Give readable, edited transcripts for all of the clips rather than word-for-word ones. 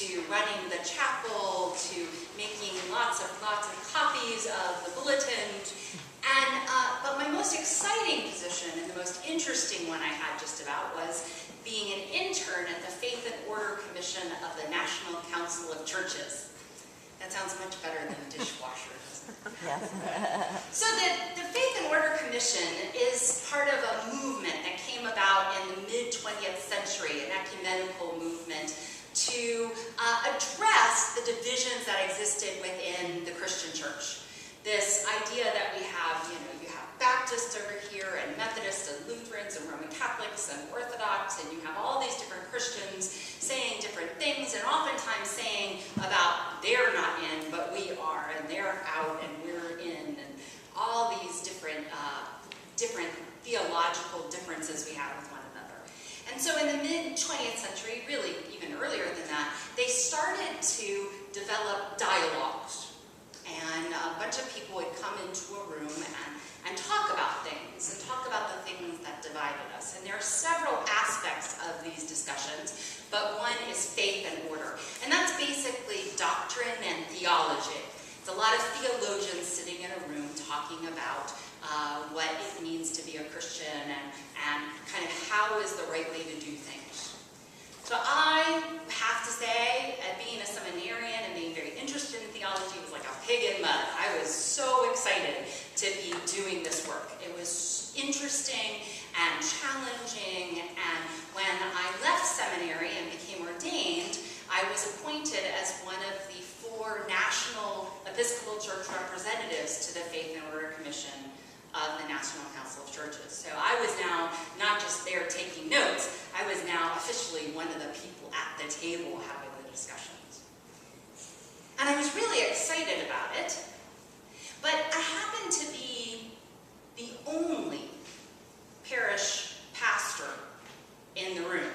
to running the chapel, to making lots of copies of the bulletin. And, but my most exciting position and the most interesting one I had just about was being an intern at the Faith and Order Commission of the National Council of Churches. That sounds much better than dishwasher, doesn't it? Yes. So the Faith and Order Commission is part of a movement that came about in the mid-20th century, an ecumenical movement to address the divisions that existed within the Christian church. This idea that we have, you have Baptists over here, and Methodists, and Lutherans, and Roman Catholics, and Orthodox, and you have all these different Christians saying different things, and oftentimes saying about they're not in, but we are, and they're out, and we're in, and all these different theological differences we have with one another. And so in the mid-20th century, really even earlier than that, they started to develop dialogues. And a bunch of people would come into a room and talk about things, and talk about the things that divided us. And there are several aspects of these discussions, but one is faith and order. And that's basically doctrine and theology. It's a lot of theologians sitting in a room talking about what it means to be a Christian and kind of how is the right way to do things. So I have to say, being a seminarian and being very interested in theology was like a pig in mud. I was so excited to be doing this work. It was interesting and challenging, and when I left seminary and became ordained, I was appointed as one of the 4 national Episcopal Church representatives to the Faith and Order Commission of the National Council of Churches. So I was now not just there taking notes, I was now officially one of the people at the table having the discussions. And I was really excited about it, but I happened to be the only parish pastor in the room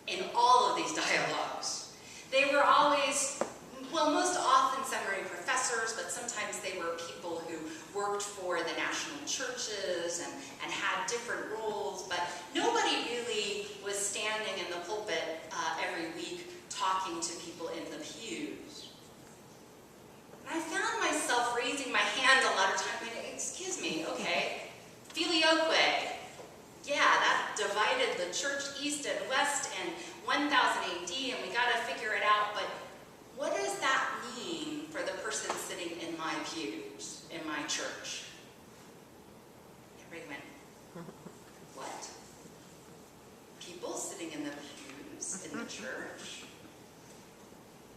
in all of these dialogues. They were always, well, most often seminary professors, but sometimes they were people who worked for the national churches and had different roles, but nobody really was standing in the pulpit every week talking to people in the pews. And I found myself raising my hand a lot of times, like, excuse me, okay, filioque. Yeah, that divided the church east and west in 1000 AD, and we got to figure it out, but what does that mean for the person sitting in my pews, in my church? Everybody went, what? People sitting in the pews in the church?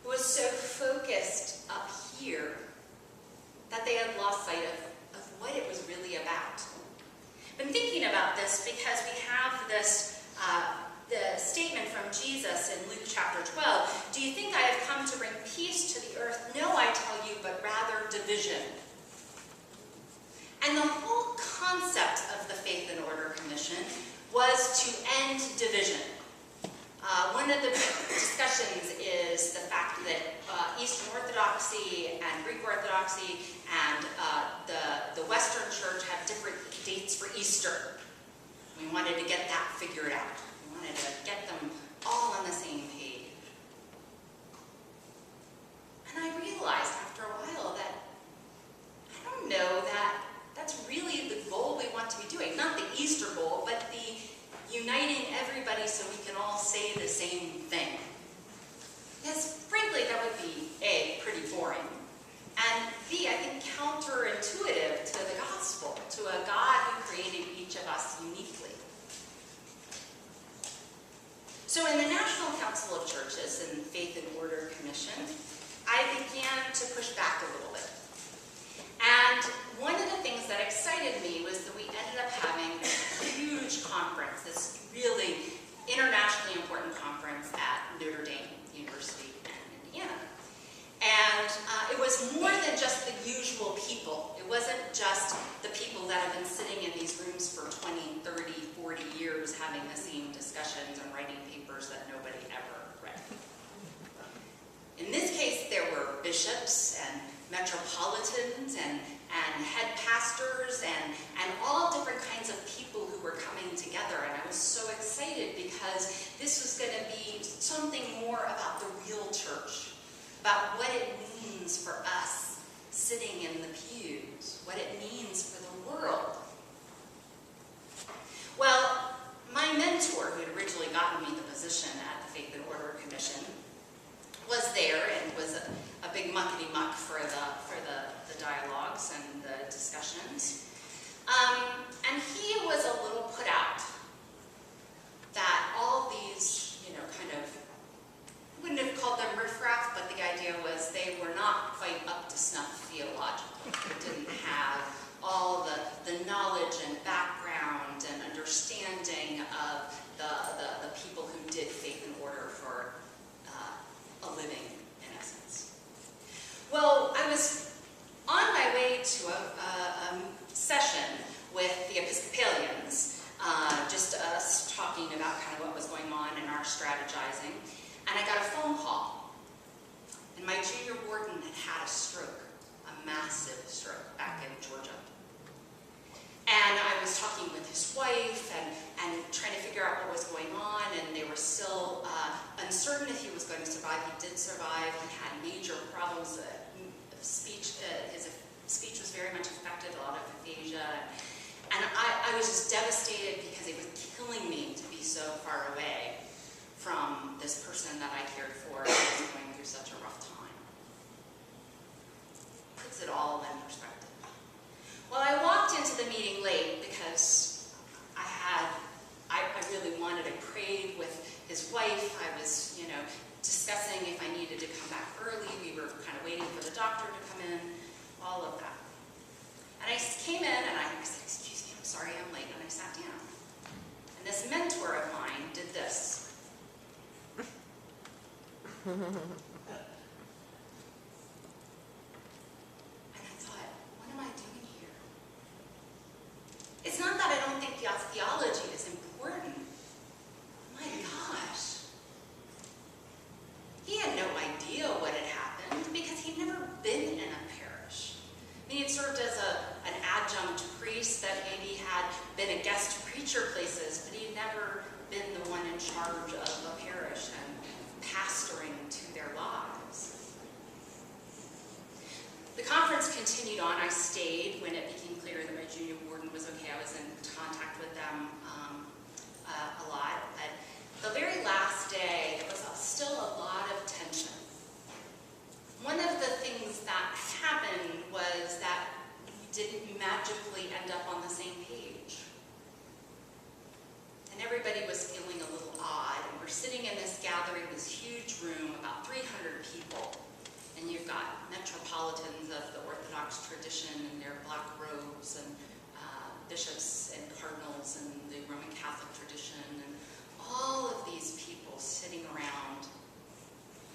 Who was so focused up here that they had lost sight of what it was really about. I've been thinking about this because we have this the statement from Jesus in Luke chapter 12, do you think I have come to bring peace to the earth? No, I tell you, but rather division. And the whole concept of the Faith and Order Commission was to end division. One of the discussions is the fact that Eastern Orthodoxy and Greek Orthodoxy and the Western Church have different dates for Easter. We wanted to get that figured out. We wanted to get them all on the same page. And I realized after a while that I don't know that that's really the goal we want to be doing. Not the Easter goal, but the uniting everybody so we can all say the same thing. Because frankly, that would be A, pretty boring, and B, I think counterintuitive to the gospel, to a God who created each of us uniquely. So in the National Council of Churches and Faith and Order Commission, I began to push back a little bit. And one of the things that excited me was that we ended up having a huge conference, this really internationally important conference at Notre Dame University in Indiana. And it was more than just the usual people. It wasn't just the people that have been sitting in these rooms for 20, 30, 40 years having the same discussions and writing papers that nobody ever read. In this case, there were bishops and metropolitans and head pastors and all different kinds of people who were coming together. And I was so excited because this was going to be so something more about the real church, about what it means for us sitting in the pews, what it means for the world. Well, my mentor, who had originally gotten me the position at the Faith and Order Commission, was there and was a big muckety-muck for the dialogues and the discussions. And he was a little put out that all these, kind of, wouldn't have called them riffraff, but the idea was they were not quite up to snuff theologically. They didn't have all the knowledge and background and understanding of the people who did faith and order for a living, in essence. Well, I was on my way to a session with the Episcopalians, just us talking about kind of what was going on in our strategizing, and I got a phone call. And my junior warden had a stroke, a massive stroke, back in Georgia. And I was talking with his wife and trying to figure out what was going on, and they were still uncertain if he was going to survive. He did survive. He had major problems. Speech, his speech was very much affected, a lot of aphasia. And I was just devastated because it was killing me to be so far away from this person that I cared for and was going through such a rough time. Puts it all in perspective. Well, I walked into the meeting late because I really wanted, I prayed with his wife. I was, discussing if I needed to come back early. We were kind of waiting for the doctor to come in, all of that. And I came in and I said, "Excuse me, I'm sorry I'm late," and I sat down. And this mentor of mine did this. And I thought, what am I doing here? It's not that I don't think theology is important. My gosh. He had no idea what had happened because he'd never been in a parish. I mean, he'd served as an adjunct priest that maybe had been a guest preacher places, but he'd never been the one in charge of a parish and pastoring to their lives. The conference continued on. I stayed when it became clear that my junior warden was okay. I was in contact with them a lot. But the very last day, there was still a lot of tension. One of the things that happened was that we didn't magically end up on the same page. And everybody was feeling a little odd. And we're sitting in this gathering, this huge room, about 300 people. And you've got metropolitans of the Orthodox tradition in their black robes, and bishops and cardinals in the Roman Catholic tradition, and all of these people sitting around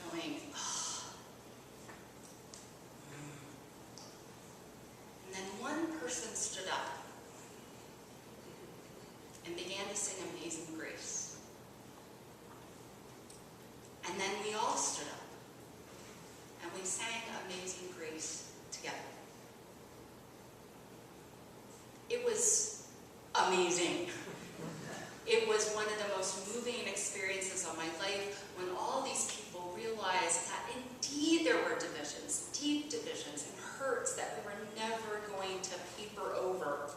going, oh. And then one person stood up and began to sing Amazing Grace. And then we all stood up and we sang Amazing Grace together. It was amazing. It was one of the most moving experiences of my life when all these people realized that indeed there were divisions, deep divisions and hurts that we were never going to paper over.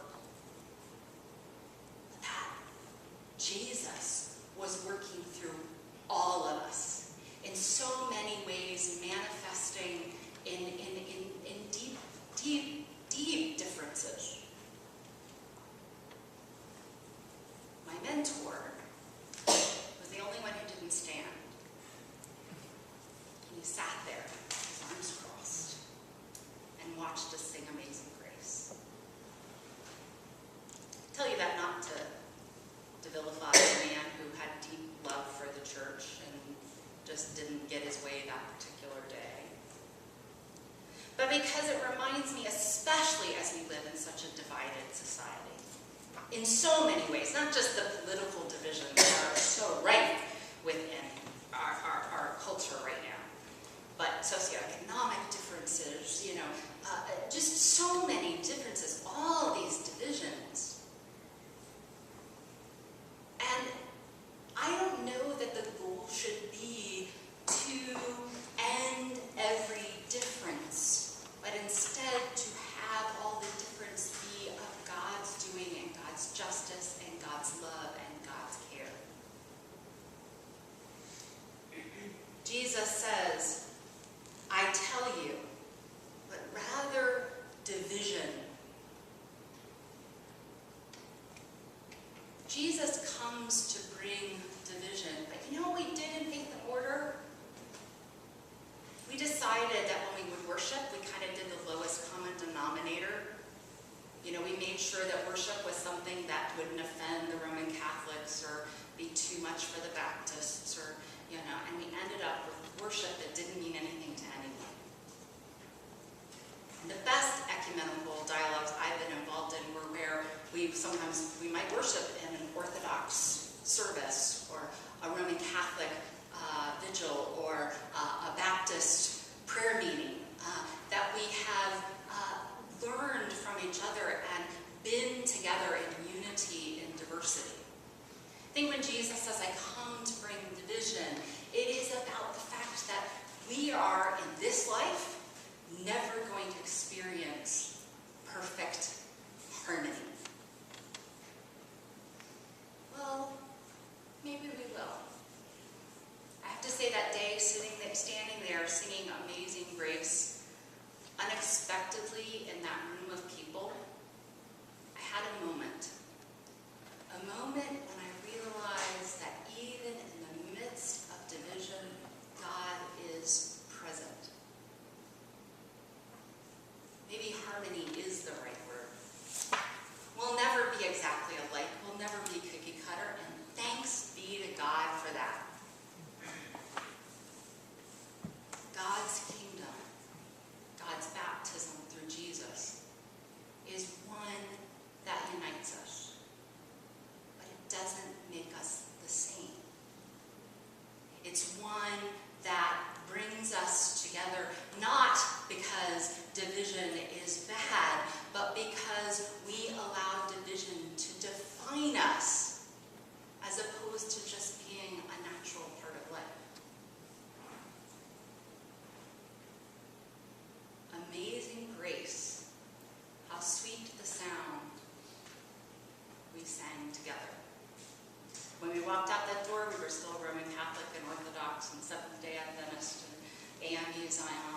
But that Jesus was working through all of us in so many ways, manifesting in deep differences. My mentor was the only one who didn't stand. And he sat there, his arms crossed, and watched us sing Amazing Grace. I tell you that not to vilify a man who had deep love for the church and just didn't get his way that particular day. But because it reminds me, especially as we live in such a divided society, in so many ways, not just the political divisions that are so rife within our culture right now, but socioeconomic differences, just so many differences, all these divisions. And I don't know that the goal should be too much for the Baptists, or, and we ended up with worship that didn't mean anything to anyone. And the best ecumenical dialogues I've been involved in were where sometimes we might worship in an Orthodox service, or a Roman Catholic vigil, or a Baptist prayer meeting, that we have learned from each other and been together in unity and diversity. I think when Jesus says, I come to bring division, it is about the fact that we are, in this life, never going to experience perfect harmony. Well, maybe we will. I have to say, that day, standing there singing Amazing Grace, unexpectedly in that room of people, I had a moment when I realized that even in the midst of division, God is present. Maybe harmony is the right word. We'll never be exactly alike. We'll never be cookie cutter, and thanks be to God for that. God's kingdom, God's baptism through Jesus, is one that unites us, but it doesn't make us the same. It's one that brings us together, not because division is bad, but because we allow division to define us, as opposed to just being a natural part of life. Amazing grace, how sweet the sound, we sang together. When we walked out that door, we were still Roman Catholic and Orthodox and Seventh-day Adventist and AME Zion.